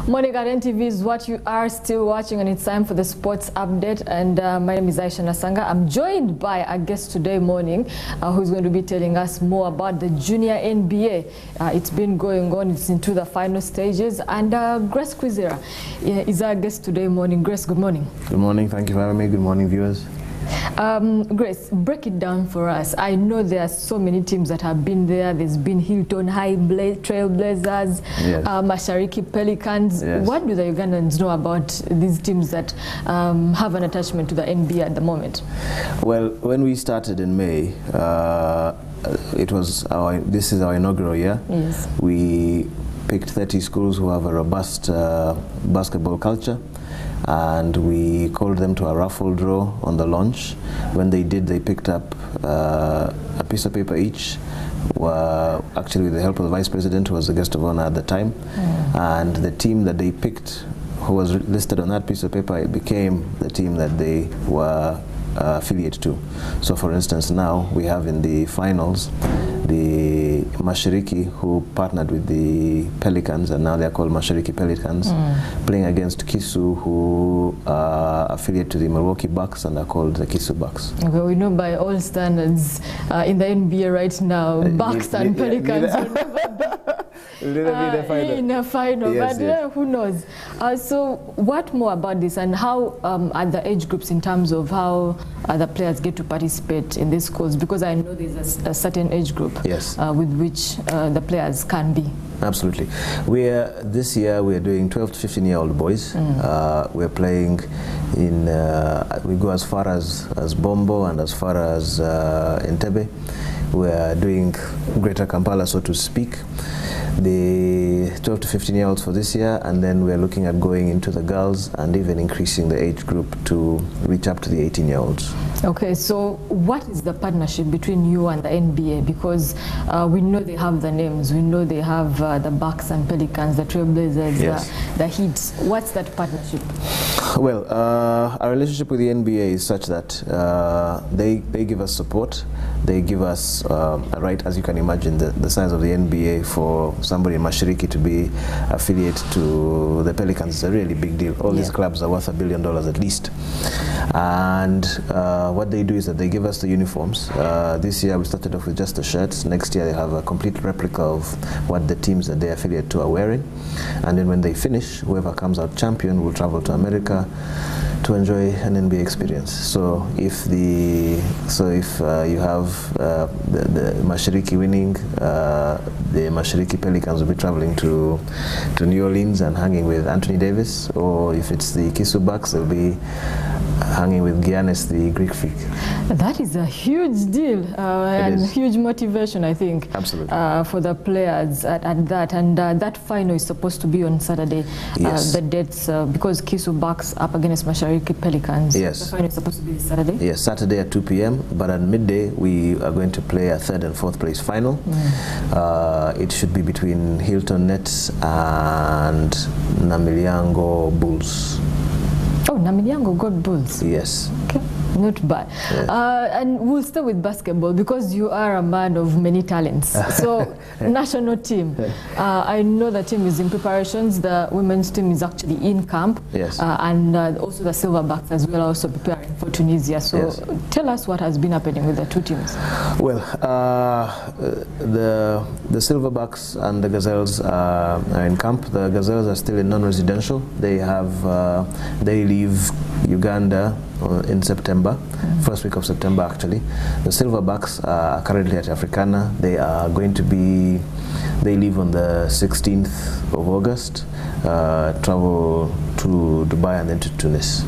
Morning at NTV is what you are still watching, and it's time for the sports update. And my name is Aisha Nasanga. I'm joined by a guest today morning who's going to be telling us more about the junior NBA. It's been going on, it's into the final stages. And Grace Kwizera is our guest today morning. Grace, good morning. Good morning, thank you for having me. Good morning, viewers. Grace, break it down for us. I know there are so many teams that have been there. There's been Hilton High Trailblazers, Yes. Mashariki Pelicans. Yes. What do the Ugandans know about these teams that have an attachment to the NBA at the moment? Well, when we started in May, this is our inaugural year. Yes. We picked 30 schools who have a robust basketball culture, and we called them to a raffle draw on the launch. When they did, they picked up a piece of paper each, actually with the help of the Vice President, who was the guest of honor at the time. And the team that they picked, who was listed on that piece of paper, it became the team that they were affiliated to. So for instance, now we have in the finals the Mashariki, who partnered with the Pelicans, and now they're called Mashariki Pelicans, playing against Kisu, who are affiliate to the Milwaukee Bucks and are called the Kisu Bucks. Okay, we know by all standards in the NBA right now, Bucks and Pelicans will never be in a final, yes, but yes. Who knows? So what more about this, and how are the age groups in terms of how the players get to participate in these schools? Because I know there's a certain age group, yes, with which the players can be. Absolutely. This year we are doing 12 to 15-year-old boys. We're playing in, we go as far as Bombo and as far as Entebbe. We're doing Greater Kampala, so to speak. The 12 to 15-year-olds for this year, and then we're looking at going into the girls and even increasing the age group to reach up to the 18-year-olds. Okay, so what is the partnership between you and the NBA? Because we know they have the names, we know they have the Bucks and Pelicans, the Trailblazers, yes, the Heat. What's that partnership? Well, our relationship with the NBA is such that they give us support. They give us a right, as you can imagine, the size of the NBA, for somebody in Mashariki to be affiliate to the Pelicans is a really big deal. All these clubs are worth $1 billion at least. And what they do is that they give us the uniforms. This year we started off with just the shirts. Next year they have a complete replica of what the teams that they affiliate to are wearing. And then when they finish, whoever comes out champion will travel to America to enjoy an NBA experience. So if you have the Mashariki winning, the Mashariki Pelicans will be traveling to New Orleans and hanging with Anthony Davis, or if it's the Kisu Bucks, they'll be hanging with Giannis, the Greek freak. That is a huge deal and huge motivation, I think. Absolutely. For the players at that. And that final is supposed to be on Saturday. Yes. The dates, because Kisu Bucks up against Mashariki Pelicans. Yes. The final is supposed to be Saturday? Yes, Saturday at 2 p.m. But at midday, we are going to play a 3rd and 4th place final. It should be between Hilton Nets and Namilyango Bulls. Oh, Namilyango got Bulls. Yes. Okay, not bad. Yes. And we'll stay with basketball because you are a man of many talents. So, national team. I know the team is in preparations. The women's team is actually in camp. Yes. And also the Silverbacks as well, also preparing for Tunisia. So, yes, tell us what has been happening with the two teams. Well, the Silverbacks and the Gazelles are in camp. The Gazelles are still in non-residential. They leave Uganda in September, first week of September actually. The Silverbacks are currently at Africana. They leave on the 16th of August, travel to Dubai and then to Tunis.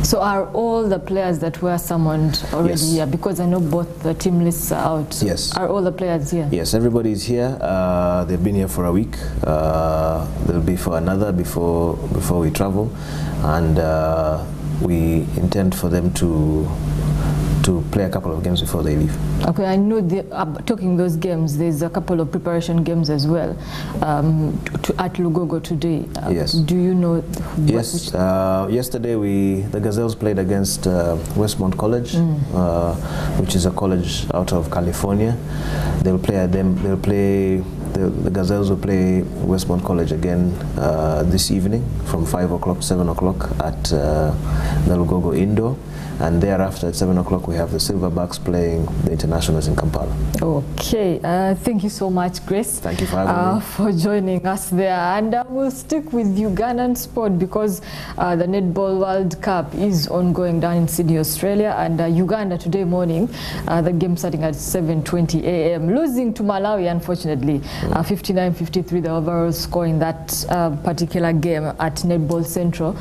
So are all the players that were summoned already here? Because I know both the team lists are out. Yes. Are all the players here? Yes, everybody is here. They've been here for a week. They'll be for another before we travel, and we intend for them to play a couple of games before they leave. Okay, I know talking those games, there's a couple of preparation games as well at Lugogo today. Yes. Do you know? Yes. Yesterday the Gazelles played against Westmont College, which is a college out of California. They'll play the Gazelles will play Westmont College again this evening from 5 o'clock to 7 o'clock at the Lugogo Indoor. And thereafter at 7 o'clock we have the Silverbacks playing the Internationals in Kampala. Okay, thank you so much, Grace. Thank you for having me. For joining us there. And we'll stick with Ugandan sport because the Netball World Cup is ongoing down in Sydney, Australia. And Uganda today morning, the game starting at 7:20 a.m. losing to Malawi, unfortunately. 59-53 the overall score in that particular game at Netball Central,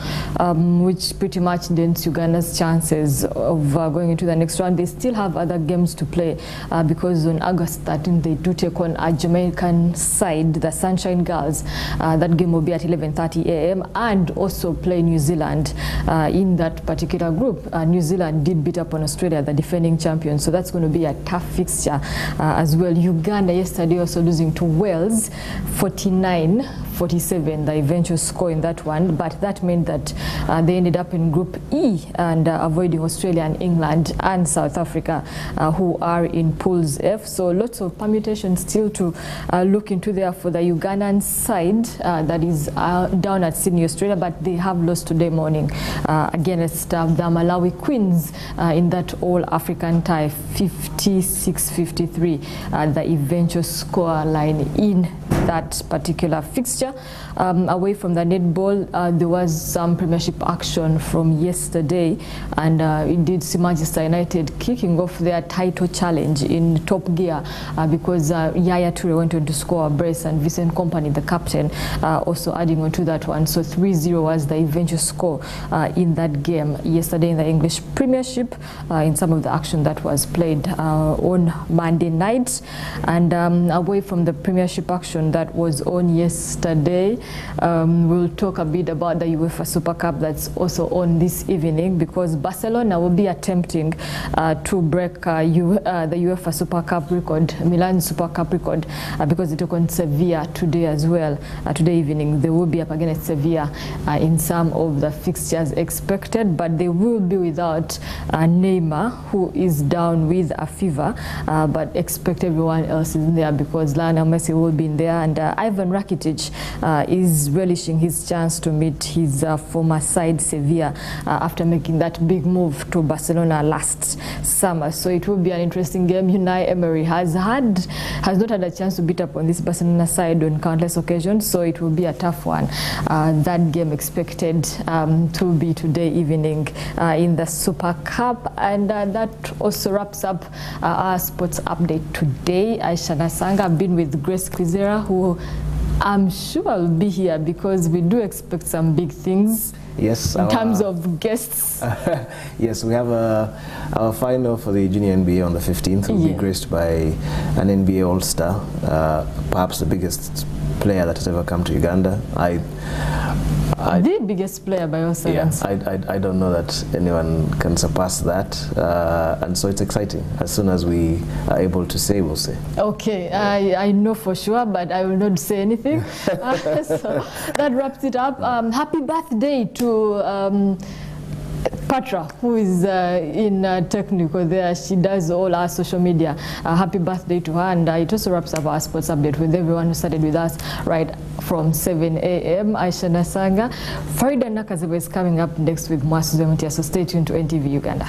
which pretty much dents Uganda's chances of going into the next round. They still have other games to play because on August 13th they do take on a Jamaican side, the Sunshine Girls. That game will be at 11:30 a.m. and also play New Zealand in that particular group. New Zealand did beat up on Australia, the defending champions, so that's going to be a tough fixture as well. Uganda yesterday also losing to Wales 49-47, the eventual score in that one, but that meant that they ended up in Group E and avoiding Australia and England and South Africa, who are in Pools F. So lots of permutations still to look into there for the Ugandan side that is down at Sydney, Australia, but they have lost today morning against the Malawi Queens in that All-African tie, 56-53, the eventual score line in that particular fixture. Away from the netball, there was some premiership action from yesterday, and indeed see Manchester United kicking off their title challenge in top gear because Yaya Toure went on to score a brace and Vincent Kompany, the captain, also adding on to that one. So 3-0 was the eventual score in that game yesterday in the English Premiership, in some of the action that was played on Monday night. And away from the Premiership action that was on yesterday, we'll talk a bit about the UEFA Super Cup that's also on this evening, because Barcelona will be attempting to break the UEFA Super Cup record, Milan Super Cup record, because they took on Sevilla today as well. Today evening they will be up against Sevilla in some of the fixtures expected, but they will be without Neymar, who is down with a fever, but expect everyone else is in there because Lionel Messi will be in there, and Ivan Rakitic is relishing his chance to meet his former side Sevilla after making that big move to Barcelona last summer. So it will be an interesting game. Unai Emery has not had a chance to beat up on this Barcelona side on countless occasions, so it will be a tough one. That game expected to be today evening in the Super Cup, and that also wraps up our sports update today. Aisha Nasanga, I've been with Grace Kwizera, who I'm sure will be here because we do expect some big things. Yes, in terms of guests. Yes, we have our final for the Junior NBA on the 15th. We'll be graced by an NBA All-Star, perhaps the biggest player that has ever come to Uganda. The biggest player by all standards. Yeah, I don't know that anyone can surpass that, and so it's exciting. As soon as we are able to say, we'll say. Okay. I know for sure, but I will not say anything. So that wraps it up. Happy birthday to Patra, who is in technical there. She does all our social media. Happy birthday to her, and it also wraps up our sports update with everyone who started with us right from 7 a.m. Aisha Nasanga. Farida Nakazeba is coming up next with Mwasuze Mutia, so stay tuned to NTV Uganda.